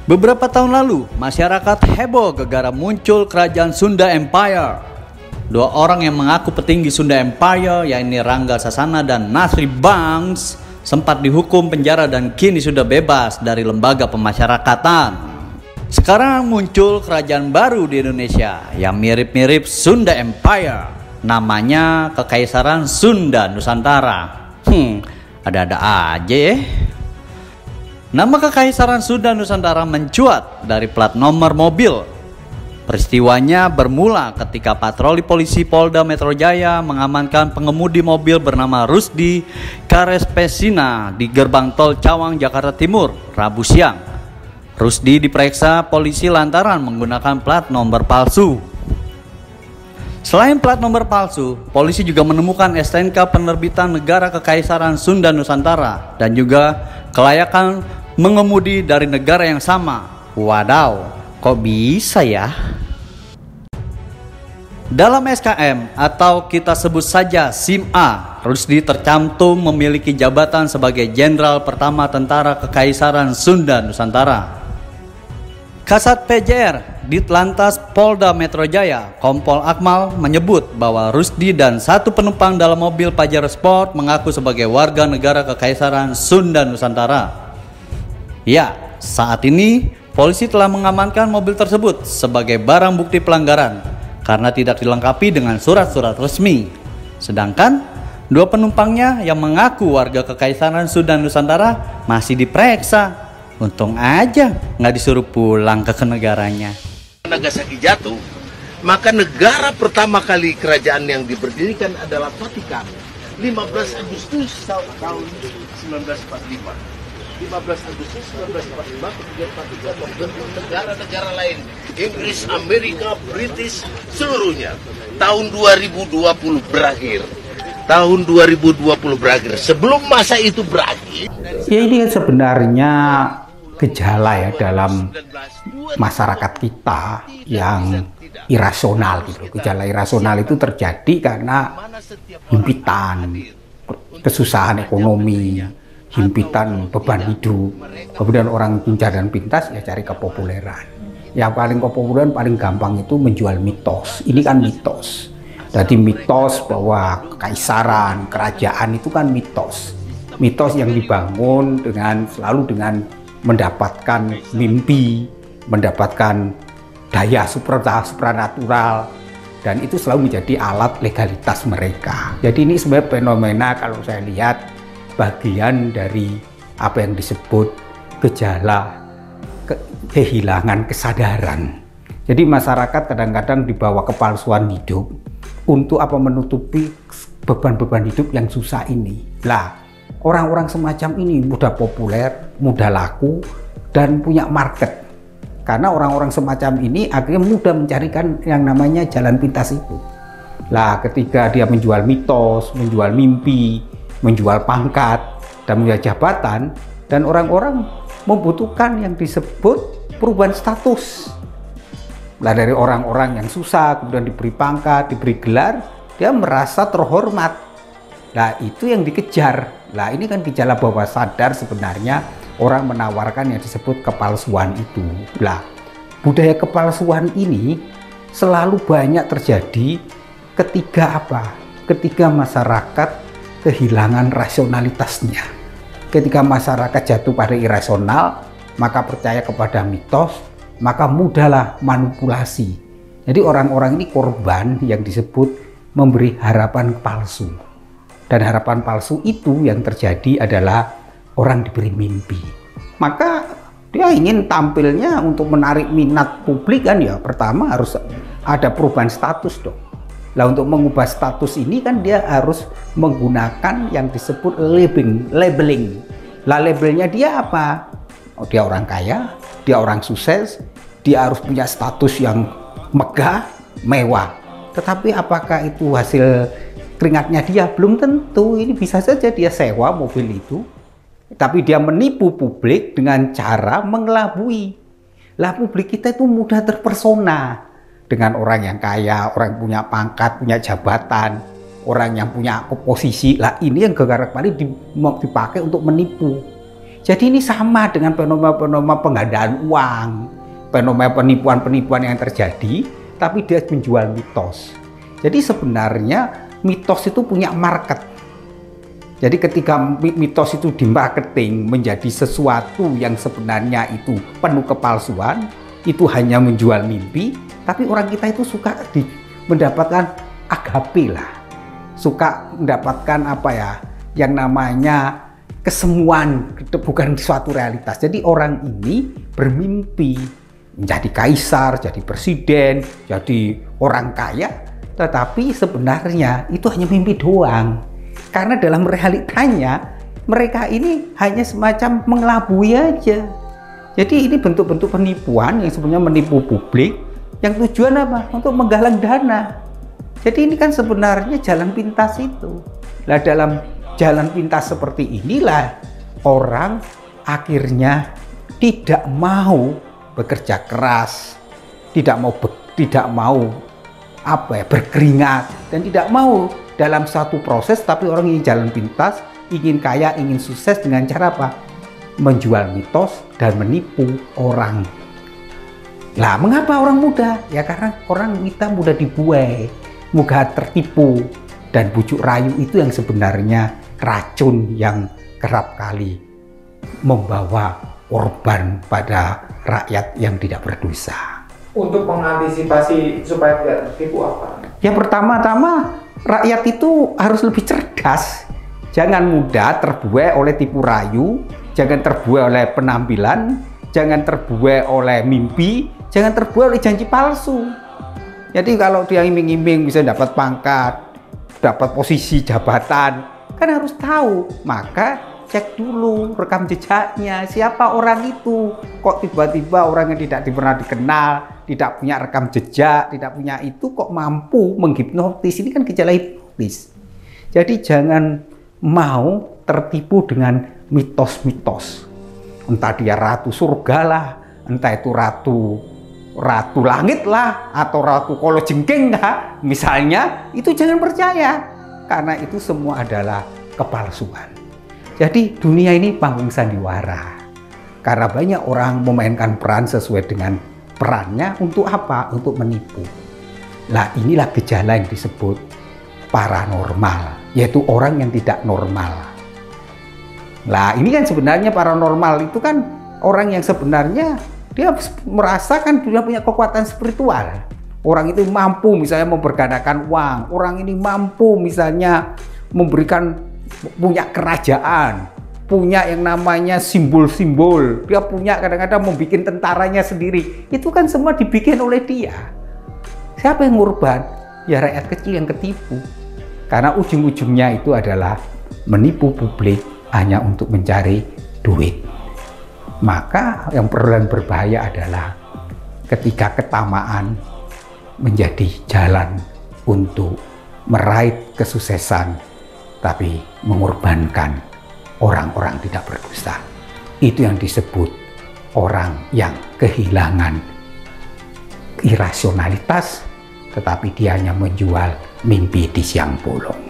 Beberapa tahun lalu, masyarakat heboh gara-gara muncul kerajaan Sunda Empire. Dua orang yang mengaku petinggi Sunda Empire, yakni Rangga Sasana dan Nasri Banks, sempat dihukum penjara dan kini sudah bebas dari lembaga pemasyarakatan. Sekarang muncul kerajaan baru di Indonesia yang mirip-mirip Sunda Empire. Namanya Kekaisaran Sunda Nusantara. Ada-ada aja ya. Nama Kekaisaran Sunda Nusantara mencuat dari plat nomor mobil. Peristiwanya bermula ketika patroli polisi Polda Metro Jaya mengamankan pengemudi mobil bernama Rusdi Karespesina di gerbang tol Cawang, Jakarta Timur, Rabu siang. Rusdi diperiksa polisi lantaran menggunakan plat nomor palsu. Selain plat nomor palsu, polisi juga menemukan STNK penerbitan Negara Kekaisaran Sunda Nusantara dan juga kelayakan mengemudi dari negara yang sama. Wadaw, kok bisa ya? Dalam SKM atau kita sebut saja SIM-A, Rusdi tercantum memiliki jabatan sebagai Jenderal Pertama Tentara Kekaisaran Sunda Nusantara. Kasat PJR Ditlantas Polda Metro Jaya, Kompol Akmal, menyebut bahwa Rusdi dan satu penumpang dalam mobil Pajero Sport mengaku sebagai warga negara Kekaisaran Sunda Nusantara. Ya, saat ini polisi telah mengamankan mobil tersebut sebagai barang bukti pelanggaran karena tidak dilengkapi dengan surat-surat resmi. Sedangkan dua penumpangnya yang mengaku warga Kekaisaran Sunda Nusantara masih diperiksa. Untung aja nggak disuruh pulang ke negaranya. Nagasaki jatuh, maka negara pertama kali kerajaan yang diberdirikan adalah Vatikan. 15 Agustus tahun 1945. 15 Agustus 1945 kemudian Vatikan membentuk negara-negara lain, Inggris, Amerika, British, seluruhnya. Tahun 2020 berakhir. Tahun 2020 berakhir. Sebelum masa itu berakhir. Ya, ini sebenarnya gejala ya dalam masyarakat kita yang irasional gitu. Gejala irasional itu terjadi karena himpitan, kesusahan ekonomi, himpitan beban hidup. Kemudian orang pintar dan pintas ya cari kepopuleran. Yang paling kepopuleran paling gampang itu menjual mitos. Ini kan mitos. Jadi mitos bahwa kekaisaran, kerajaan itu kan mitos. Mitos yang dibangun selalu dengan mendapatkan mimpi, mendapatkan daya supranatural, dan itu selalu menjadi alat legalitas mereka. Jadi ini sebenarnya fenomena kalau saya lihat bagian dari apa yang disebut gejala kehilangan kesadaran. Jadi masyarakat kadang-kadang dibawa kepalsuan hidup untuk menutupi beban-beban hidup yang susah ini. Lah, orang-orang semacam ini mudah populer, mudah laku, dan punya market. Karena orang-orang semacam ini akhirnya mudah mencarikan yang namanya jalan pintas itu. Lah, ketika dia menjual mitos, menjual mimpi, menjual pangkat, dan menjual jabatan, dan orang-orang membutuhkan yang disebut perubahan status. Lah, dari orang-orang yang susah, kemudian diberi pangkat, diberi gelar, dia merasa terhormat. Nah, itu yang dikejar. Nah, ini kan gejala bawah sadar sebenarnya orang menawarkan yang disebut kepalsuan itu. Nah, budaya kepalsuan ini selalu banyak terjadi ketika ketika masyarakat kehilangan rasionalitasnya. Ketika masyarakat jatuh pada irasional, maka percaya kepada mitos, maka mudahlah manipulasi. Jadi orang-orang ini korban yang disebut memberi harapan palsu. Dan harapan palsu itu yang terjadi adalah orang diberi mimpi. Maka dia ingin tampilnya untuk menarik minat publik kan ya. Pertama harus ada perubahan status dong. Lah, untuk mengubah status ini kan dia harus menggunakan yang disebut labeling. Lah, labelnya dia apa? Oh, dia orang kaya, dia orang sukses, dia harus punya status yang megah, mewah. Tetapi apakah itu hasil keringatnya dia? Belum tentu. Ini bisa saja dia sewa mobil itu, tapi dia menipu publik dengan cara mengelabui. Lah, publik kita itu mudah terpersona dengan orang yang kaya, orang yang punya pangkat, punya jabatan, orang yang punya posisi. Lah, ini yang kerap kali dipakai untuk menipu. Jadi ini sama dengan fenomena penggandaan uang, fenomena penipuan-penipuan yang terjadi, tapi dia menjual mitos. Jadi sebenarnya mitos itu punya market. Jadi ketika mitos itu dimarketing menjadi sesuatu yang sebenarnya itu penuh kepalsuan, itu hanya menjual mimpi, tapi orang kita itu suka mendapatkan agape lah. Suka mendapatkan apa ya, yang namanya kesemuan, bukan suatu realitas. Jadi orang ini bermimpi menjadi kaisar, jadi presiden, jadi orang kaya, tetapi sebenarnya itu hanya mimpi doang. Karena dalam realitanya mereka ini hanya semacam mengelabui aja. Jadi ini bentuk-bentuk penipuan yang sebenarnya menipu publik, yang tujuan apa? Untuk menggalang dana. Jadi ini kan sebenarnya jalan pintas itu. Nah, dalam jalan pintas seperti inilah orang akhirnya tidak mau bekerja keras, tidak mau berkeringat, dan tidak mau dalam satu proses, tapi orang ingin jalan pintas, ingin kaya, ingin sukses dengan cara apa? Menjual mitos dan menipu orang. Lah, mengapa orang mudah? Ya karena orang kita mudah dibuai, mudah tertipu, dan bujuk rayu itu yang sebenarnya racun yang kerap kali membawa korban pada rakyat yang tidak berdosa. Untuk mengantisipasi supaya tidak tertipu apa? Ya pertama-tama rakyat itu harus lebih cerdas. Jangan mudah terbuai oleh tipu rayu, jangan terbuai oleh penampilan, jangan terbuai oleh mimpi, jangan terbuai oleh janji palsu. Jadi kalau dia iming-iming bisa dapat pangkat, dapat posisi jabatan, kan harus tahu, maka cek dulu rekam jejaknya, siapa orang itu, kok tiba-tiba orang yang tidak pernah dikenal, tidak punya rekam jejak, tidak punya itu, kok mampu menghipnotis. Ini kan gejala hipnotis. Jadi jangan mau tertipu dengan mitos-mitos, entah dia ratu surga lah, entah itu ratu langit lah, atau ratu kalajengking lah misalnya, itu jangan percaya. Karena itu semua adalah kepalsuan. Jadi dunia ini panggung sandiwara. Karena banyak orang memainkan peran sesuai dengan perannya untuk apa? Untuk menipu. Nah, inilah gejala yang disebut paranormal, yaitu orang yang tidak normal. Nah, ini kan sebenarnya paranormal itu kan orang yang sebenarnya dia merasakan dia punya kekuatan spiritual. Orang itu mampu misalnya mempergandakan uang, orang ini mampu misalnya punya kerajaan, punya yang namanya simbol-simbol, dia punya kadang-kadang membuat tentaranya sendiri. Itu kan semua dibikin oleh dia. Siapa yang ngorban? Ya rakyat kecil yang ketipu. Karena ujung-ujungnya itu adalah menipu publik hanya untuk mencari duit. Maka yang berbahaya adalah ketika ketamaan menjadi jalan untuk meraih kesuksesan, tapi mengorbankan orang-orang tidak berdosa. Itu yang disebut orang yang kehilangan irasionalitas, tetapi dia hanya menjual mimpi di siang bolong.